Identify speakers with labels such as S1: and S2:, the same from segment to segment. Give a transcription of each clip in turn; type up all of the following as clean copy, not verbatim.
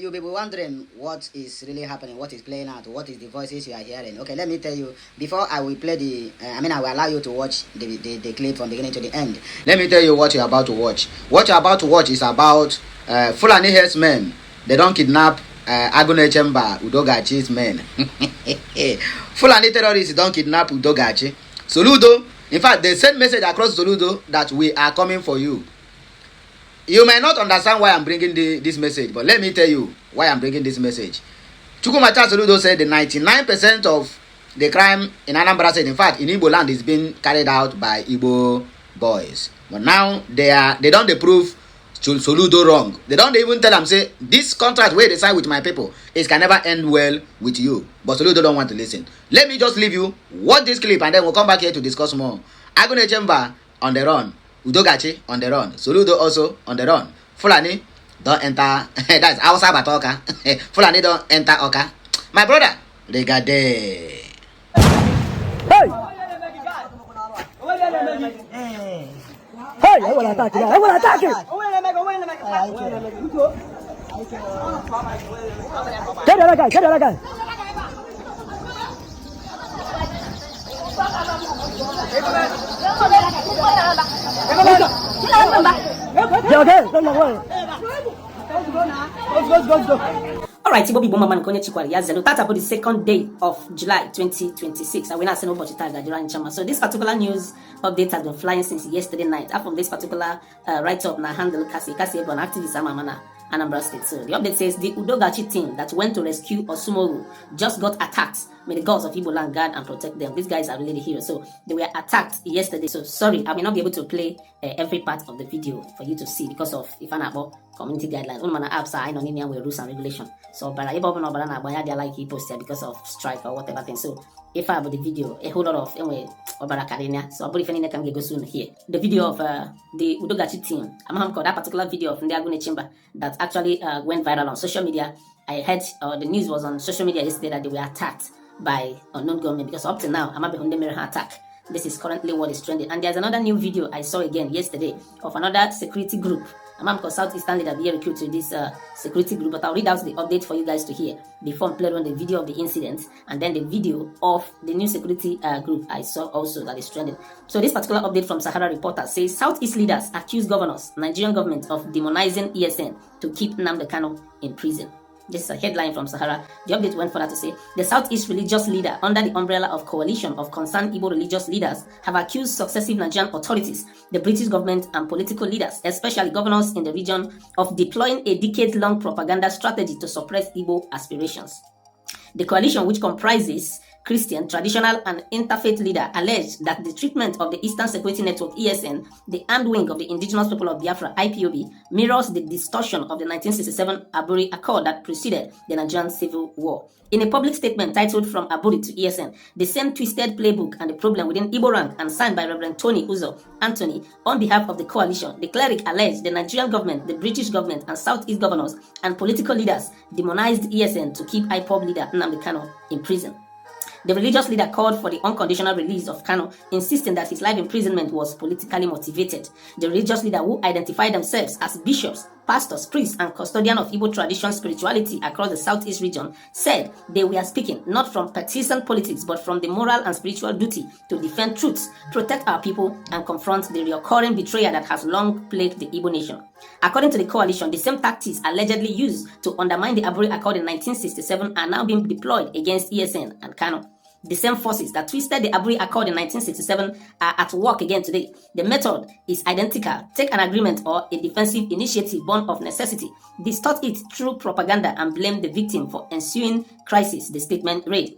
S1: you'll be wondering what is really happening, what is playing out, what is the voices you are hearing. Okay, let me tell you, before I will play I will allow you to watch the clip from beginning to the end. Let me tell you what you're about to watch. What you're about to watch is about Fulani herdsmen. They don't kidnap Agu Na Echemba, Udogachi's men. Fulani terrorists don't kidnap Udogachi. Soludo, in fact, they sent message across Soludo that we are coming for you. You may not understand why I'm bringing this message, but let me tell you why I'm bringing this message. Charles Soludo said the 99% of the crime in Anambra State, in fact, in Igbo land, is being carried out by Igbo boys. But now they don't prove Soludo wrong. They don't even tell them, say, this contract where they sign with my people, it can never end well with you. But Soludo don't want to listen. Let me just leave you, watch this clip, and then we'll come back here to discuss more. Agu Na Echemba on the run. Udogachi on the run. Soludo also on the run. Fulani don't enter. That's Hausa Batoka. Fulani don't enter Awka. My brother, they got there.
S2: Hey! Hey! I will attack you. I will attack you. Get the other guy. Get the other guy.
S3: Alright, Ibobi Bomberman Konye Chikwari Yazelo. That's about the second day of July 2026. I will not say nobody tag that Chama. So this particular news update has been flying since yesterday night. After this particular write-up na handle Kasi an activist Amamana Anambra State. So the update says the Udogachi team that went to rescue Osumoru just got attacked. May the gods of Igbo land guard and protect them. These guys are really the heroes. So they were attacked yesterday. So sorry, I will not be able to play every part of the video for you to see because of Ifanabo community guidelines. Unmana apps are in with rules and regulation. So but I they like he posted because of strike or whatever thing. So if I have the video, a whole lot of anyway so I believe any can go soon here. The video of the Udogachi team. I'm called that particular video of Agu Na Echemba that actually went viral on social media. I heard the news was on social media yesterday that they were attacked by unknown government because up to now I'm not behind the attack. This is currently what is trending. And there's another new video I saw again yesterday of another security group. I'm called Southeastern leader be recruited to this security group, but I'll read out the update for you guys to hear before I play on the video of the incident and then the video of the new security group I saw also that is trending. So this particular update from Sahara Reporter says Southeast leaders accuse governors, Nigerian government of demonizing ESN to keep Nnamdi Kanu in prison. This is a headline from Sahara. The update went further to say, the Southeast religious leader under the umbrella of Coalition of Concerned Igbo Religious Leaders have accused successive Nigerian authorities, the British government and political leaders, especially governors in the region, of deploying a decade-long propaganda strategy to suppress Igbo aspirations. The coalition, which comprises Christian, traditional, and interfaith leader, alleged that the treatment of the Eastern Security Network (ESN), the armed wing of the Indigenous People of Biafra (IPOB), mirrors the distortion of the 1967 Aburi Accord that preceded the Nigerian Civil War. In a public statement titled "From Aburi to ESN," the same twisted playbook and the problem within Igbo rank and signed by Reverend Tony Uzo Anthony on behalf of the coalition, the cleric alleged the Nigerian government, the British government, and Southeast governors and political leaders demonized ESN to keep IPOB leader Nnamdi Kanu in prison. The religious leader called for the unconditional release of Kanu, insisting that his life imprisonment was politically motivated. The religious leader, who identified themselves as bishops, pastors, priests, and custodian of Igbo tradition spirituality across the Southeast region, said they were speaking not from partisan politics but from the moral and spiritual duty to defend truths, protect our people, and confront the recurring betrayal that has long plagued the Igbo nation. According to the coalition, the same tactics allegedly used to undermine the Aburi Accord in 1967 are now being deployed against ESN and Kanu. The same forces that twisted the Aburi Accord in 1967 are at work again today. The method is identical. Take an agreement or a defensive initiative born of necessity, distort it through propaganda, and blame the victim for ensuing crisis, the statement read.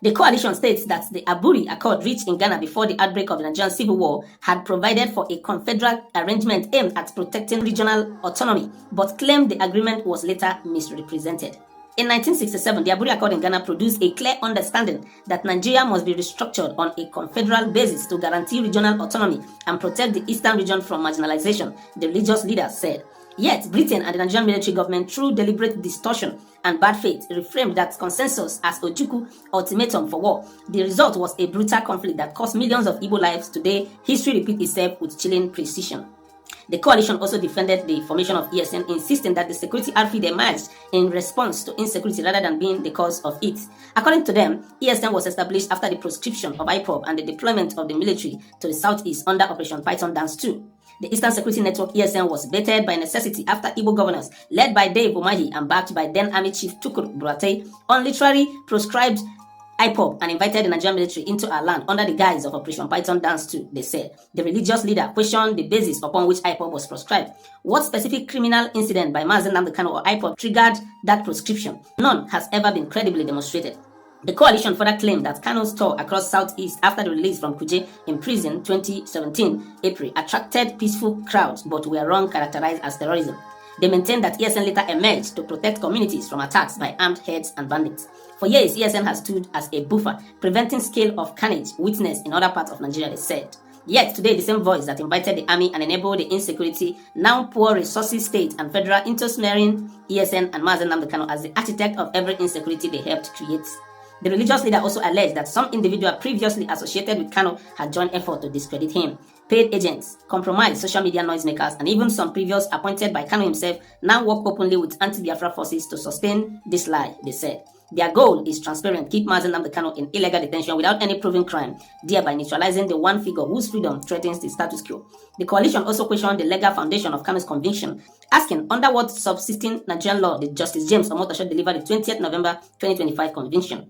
S3: The coalition states that the Aburi Accord reached in Ghana before the outbreak of the Nigerian Civil War had provided for a confederal arrangement aimed at protecting regional autonomy, but claimed the agreement was later misrepresented. In 1967, the Aburi Accord in Ghana produced a clear understanding that Nigeria must be restructured on a confederal basis to guarantee regional autonomy and protect the eastern region from marginalization, the religious leaders said. Yet, Britain and the Nigerian military government, through deliberate distortion and bad faith, reframed that consensus as Ojukwu ultimatum for war. The result was a brutal conflict that cost millions of Igbo lives. Today, history repeats itself with chilling precision. The coalition also defended the formation of ESN, insisting that the security outfit emerged in response to insecurity rather than being the cause of it. According to them, ESN was established after the proscription of IPOB and the deployment of the military to the southeast under Operation Python Dance 2. The Eastern Security Network ESN was battered by necessity after Igbo governors, led by Dave Umahi and backed by then Army Chief Tukur Buratai, unilaterally proscribed IPOB and invited the Nigerian military into our land under the guise of Operation Python Dance 2, they said. The religious leader questioned the basis upon which IPOB was proscribed. What specific criminal incident by Mazen Namdekano or IPOB triggered that proscription? None has ever been credibly demonstrated. The coalition further claimed that Kano's tour across Southeast after the release from Kuje in prison 2017 April attracted peaceful crowds but were wrong characterized as terrorism. They maintained that ESN later emerged to protect communities from attacks by armed heads and bandits. For years, ESN has stood as a buffer, preventing scale of carnage witnessed in other parts of Nigeria, they said. Yet today, the same voice that invited the army and enabled the insecurity now pour resources state and federal into smearing ESN and Mazen Namdekano as the architect of every insecurity they helped create. The religious leader also alleged that some individual previously associated with Kano had joined effort to discredit him. Paid agents, compromised social media noisemakers, and even some previous appointed by Kano himself now work openly with anti-Biafra forces to sustain this lie, they said. Their goal is transparent: keep Mazen Namdekano in illegal detention without any proven crime, thereby neutralizing the one figure whose freedom threatens the status quo. The coalition also questioned the legal foundation of Kano's conviction, asking under what subsisting Nigerian law did Justice James Omotosho deliver the 20th November 2025 conviction.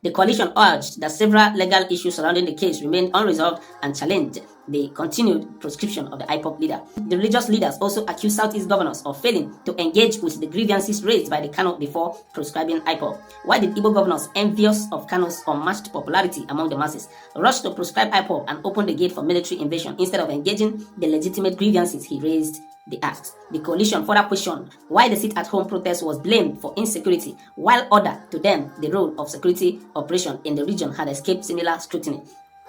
S3: The coalition urged that several legal issues surrounding the case remained unresolved and challenged the continued proscription of the IPOB leader. The religious leaders also accused Southeast governors of failing to engage with the grievances raised by the Kano before proscribing IPOB. Why did Igbo governors, envious of Kano's unmatched popularity among the masses, rush to proscribe IPOB and open the gate for military invasion instead of engaging the legitimate grievances he raised? They asked. The coalition further questioned why the sit-at-home protest was blamed for insecurity, while order to them the role of security operation in the region had escaped similar scrutiny.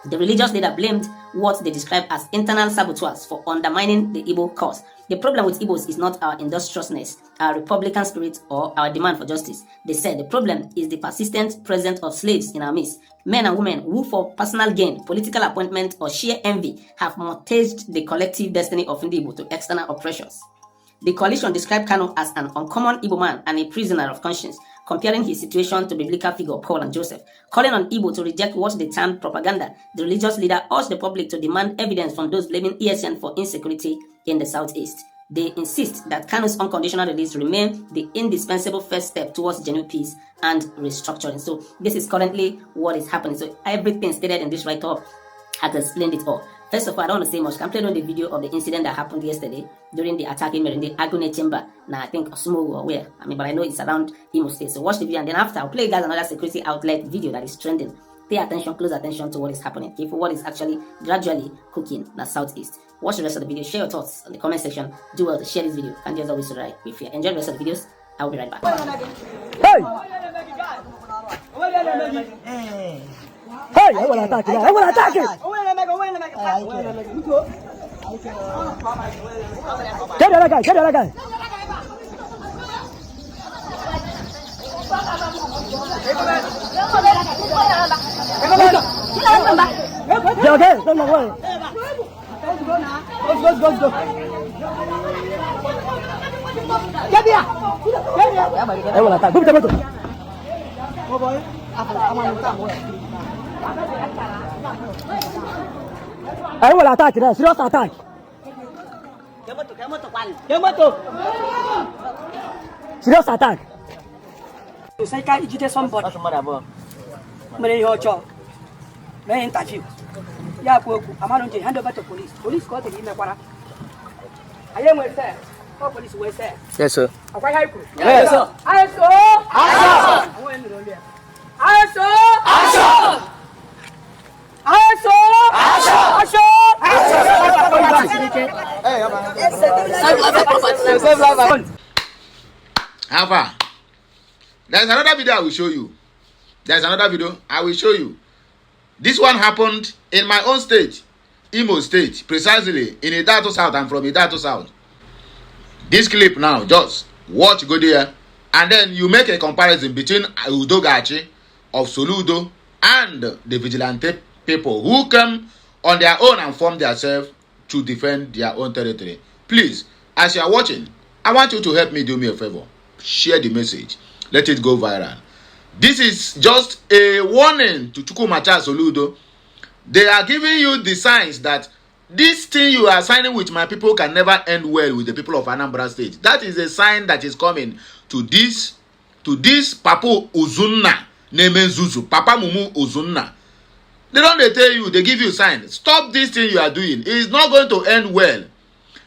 S3: The religious leader blamed what they described as internal saboteurs for undermining the Igbo cause. The problem with Igbos is not our industriousness, our Republican spirit, or our demand for justice. They said the problem is the persistent presence of slaves in our midst, men and women who for personal gain, political appointment, or sheer envy have mortgaged the collective destiny of Igbo to external oppressions. The coalition described Kano as an uncommon Igbo man and a prisoner of conscience, comparing his situation to biblical figure Paul and Joseph. Calling on Igbo to reject what they termed propaganda, the religious leader urged the public to demand evidence from those blaming ESN for insecurity in the southeast. They insist that Kano's unconditional release remain the indispensable first step towards genuine peace and restructuring. So this is currently what is happening. So everything stated in this write-up has explained it all. First of all, I don't want to say much. I'm playing on the video of the incident that happened yesterday during the attack in the Agu Na Echemba. Now I think Osmo or where. But I know it's around Imo State. So watch the video, and then after I'll play you guys another security outlet video that is trending. Pay attention, close attention to what is happening. Okay, for what is actually gradually cooking in the southeast. Watch the rest of the video. Share your thoughts in the comment section. Do well to share this video. And just always to write with fear. Enjoy the rest of the videos. I will be right back.
S2: Hey! Hey! I will attack you! I will attack you! Get the other guy! Get the other guy! Yeah, okay, don't worry. Let's go. Get here! I will attack. I will attack. Serious attack. Serious attack.
S4: Saya kan ijite somebody. Mene yo cho. Me interview. Ya ko ku amano je hand over to police. Police ko te ime kwara. Aye mo se. Ko police we se.
S5: Yes sir.
S4: Akwai high court.
S5: Yes sir.
S4: Aso. Awo en ro le. Aso.
S6: Alpha, there's another video I will show you. This one happened in my own state, Imo State, precisely in Idato South. I'm from Idato South. This clip now, just watch, go there, and then you make a comparison between Udogachi of Soludo and the vigilante people who come on their own and form themselves to defend their own territory. Please, as you are watching, I want you to help me do me a favor. Share the message. Let it go viral. This is just a warning to Charles Soludo. They are giving you the signs that this thing you are signing with my people can never end well with the people of Anambra State. That is a sign that is coming to this Papa Uzunna, Nemenzuzu, Papa Mumu Uzunna. They don't tell you, they give you signs. Stop this thing you are doing. It is not going to end well.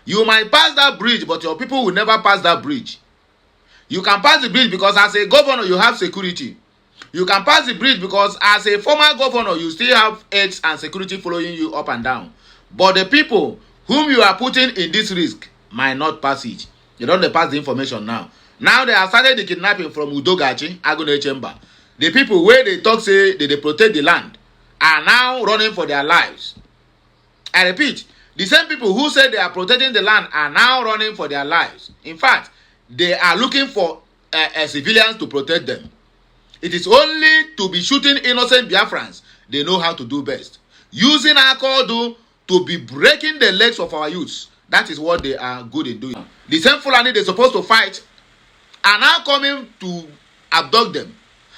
S6: You might pass that bridge, but your people will never pass that bridge. You can pass the bridge because as a governor, you have security. You can pass the bridge because as a former governor, you still have aides and security following you up and down. But the people whom you are putting in this risk might not pass it. They don't pass the information now. Now they have started the kidnapping from Udogachi, Agu Na Echemba. The people where they talk say they protect the land are now running for their lives. I repeat, the same people who say they are protecting the land are now running for their lives. In fact, they are looking for civilians to protect them. It is only to be shooting innocent Biafrans they know how to do best. Using alcohol to be breaking the legs of our youths. That is what they are good in doing. The same Fulani they're supposed to fight are now coming to abduct them.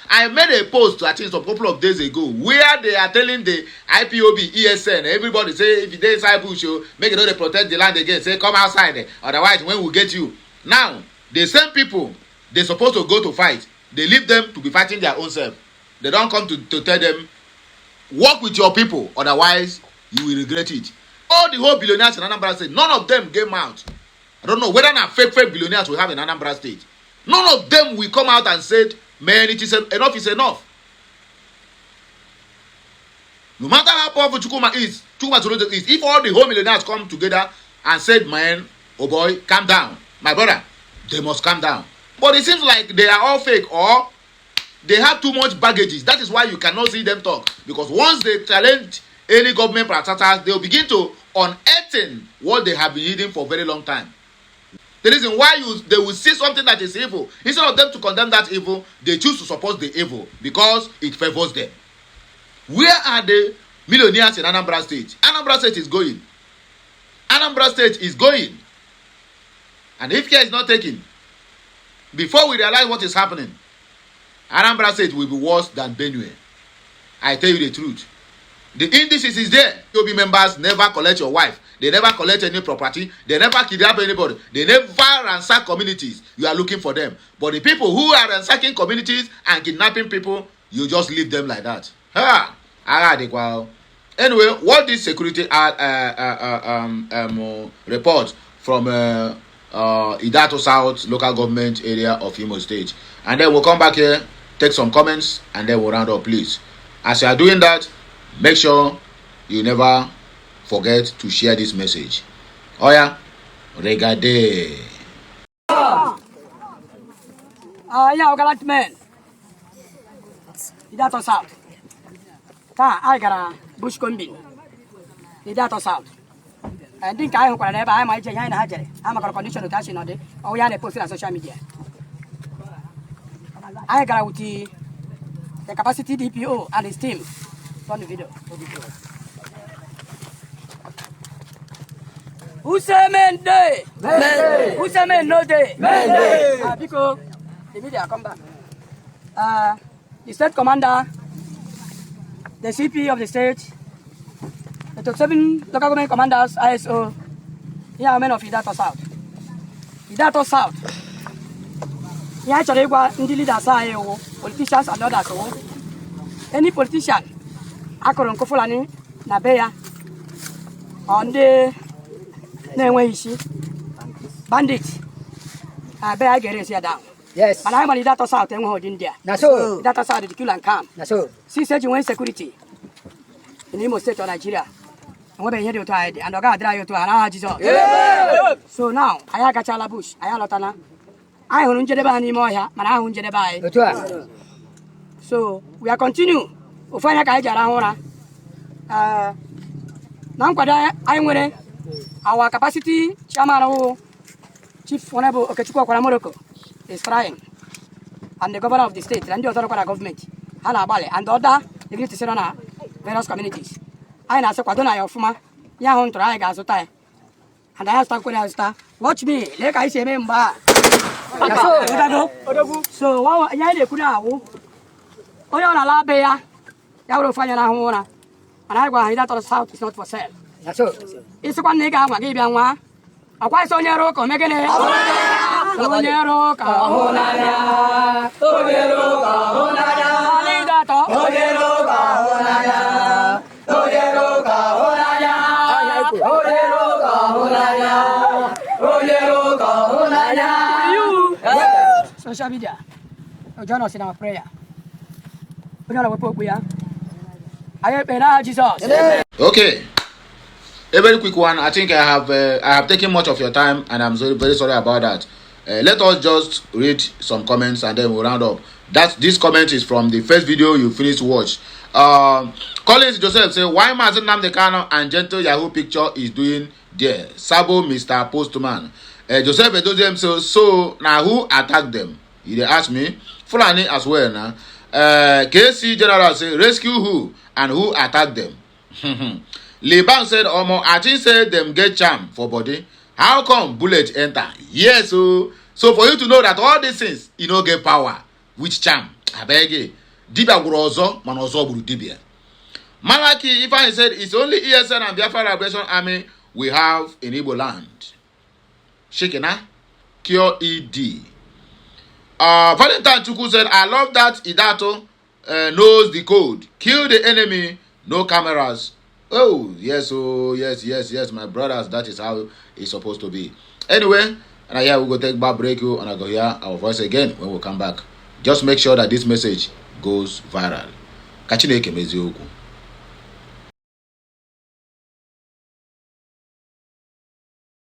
S6: I made a post, I think, a couple of days ago, where they are telling the IPOB, ESN, everybody say, if they inside bush, make it they protect the land again. Say, come outside. Otherwise, when we get you. Now, the same people they're supposed to go to fight, they leave them to be fighting their own self. They don't come to tell them, work with your people. Otherwise, you will regret it. All the whole billionaires in Anambra State, none of them came out. I don't know whether not fake billionaires we have in Anambra State. None of them will come out and said, man, it is enough is enough. No matter how powerful Chukuma Soludo is, if all the whole millionaires come together and said, man, oh boy, calm down, my brother, they must calm down. But it seems like they are all fake or they have too much baggages. That is why you cannot see them talk. Because once they challenge any government practitioners, they will begin to unearthing what they have been eating for a very long time. The reason why they will see something that is evil, instead of them to condemn that evil, they choose to support the evil because it favors them. Where are the millionaires in Anambra State? Anambra State is going. Anambra State is going. And if care is not taken, before we realize what is happening, Anambra State will be worse than Benue. I tell you the truth. The indices is there. UB members never collect your wife. They never collect any property. They never kidnap anybody. They never ransack communities. You are looking for them. But the people who are ransacking communities and kidnapping people, you just leave them like that. Anyway, what this security report from Idato South local government area of Imo State. And then we'll come back here, take some comments, and then we'll round up, please. As you are doing that, make sure you never forget to share this message. Oya, regardez.
S4: Yeah, Govt man. Idato South. I got a bush combine. Idato South. I think I am going to have my giant hatter. I'm going to condition to touch in on it. Oh, yeah, post on social media. I got the capacity DPO and his team on the video. Who say men day? Who say men no day? Because the media come back. The state commander, the CP of the state, the top 7 local government commanders, ISO, here are men of Idato South. Idato South. Here actually the leaders are politicians and others. Any politician, Akoron Fulani, Nabeya, on the bandits, I get it here down.
S2: Yes.
S4: And I'm on Idato South and hold India.
S2: That's all.
S4: Idato South is kill and calm.
S2: That's all.
S4: See, said you want security in Imo State or Nigeria. And what here to hide and Oga drive to an Jesus. So now, I got Chala Bush, I have Lotana. I don't get any more here, but I won't get by. So we are continue. We find a guy around. Now, I'm winning our capacity. Chairman, Chief Honorable Okechukwu Morocco is trying, and the governor of the state and the other government, Hana Bale, and the other the various communities. I know Kwadona of Fuma, Yahon Triga Zotai. And I asked her, watch me, like I say, member. So, one year could have. Oh, you're a la bear. You will find a home. And I go that south is not for sale. It's one nigga, I give you one. A white on your rock or making it. On your rock, Honaya. Oh, your rock, Honaya. Oh, your rock, Honaya. Oh, your rock, Honaya. Oh, your rock, Honaya. Oh, your rock, Honaya. Social media. Join us in our prayer. We don't know what we are.
S6: Okay, a very quick one. I think I have taken much of your time, and I'm very sorry about that. Let us just read some comments and then we'll round up. This comment is from the first video you finished to watch. Collins Joseph say, why Mazen Nnamdi Kanu and Gentle Yahoo picture is doing there? Sabo Mr. Postman. Joseph Edoziem say, so now who attacked them? He asked me. Fulani as well now. KC General say, rescue who? And who attacked them? Liban said, Omo, I think said them get charm for body. How come bullet enter? Yes, so for you to know that all these things, you know, get power. Which charm? I beg you. Dibia Gurozo, Manozo Buru Dibia. Malaki, if I said it's only ESN and Biafra Liberation Army we have in Igbo land. Shekina, Kyo ED. Valentine Chuku said, I love that Idato knows the code. Kill the enemy, no cameras. Oh, yes, my brothers, that is how it's supposed to be. Anyway, and here we go take back break you and I go hear our voice again when we come back. Just make sure that this message goes viral. Kachineke mezioku.